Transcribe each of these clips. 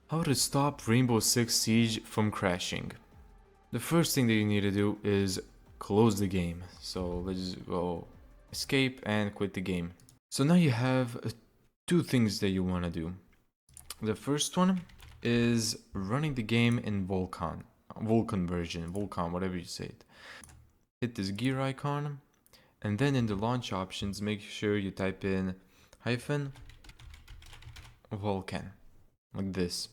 How to stop Rainbow Six Siege from crashing. The first thing that you need to do is close the game. So let's go escape and quit the game. So now you have two things that you want to do. The first one is running the game in Vulkan version, Vulkan, whatever you say it. Hit this gear icon, and then in the launch options, make sure you type in -Vulkan, like this.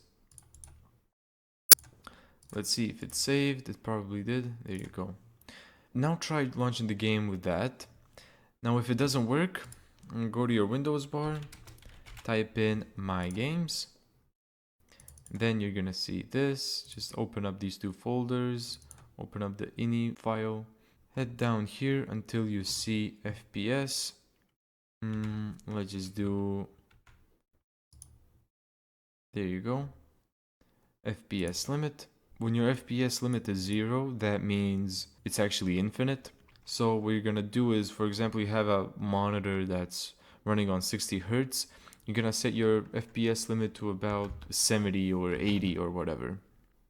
Let's see if it's saved. It probably did. There you go. Now try launching the game with that. Now if it doesn't work, go to your Windows bar, type in My Games. Then you're gonna see this. Just open up these two folders, open up the ini file, head down here until you see FPS. Let's just do, there you go, FPS limit. When your FPS limit is 0, that means it's actually infinite. So what you're gonna do is, for example, you have a monitor that's running on 60 Hertz. You're gonna set your FPS limit to about 70 or 80 or whatever,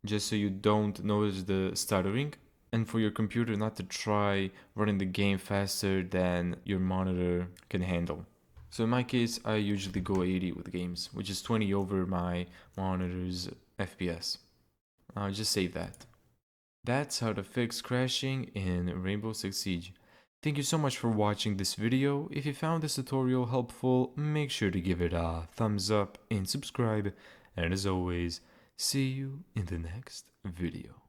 just so you don't notice the stuttering. And for your computer not to try running the game faster than your monitor can handle. So in my case, I usually go 80 with games, which is 20 over my monitor's FPS. I'll just save that. That's how to fix crashing in Rainbow Six Siege. Thank you so much for watching this video. If you found this tutorial helpful, make sure to give it a thumbs up and subscribe. And as always, see you in the next video.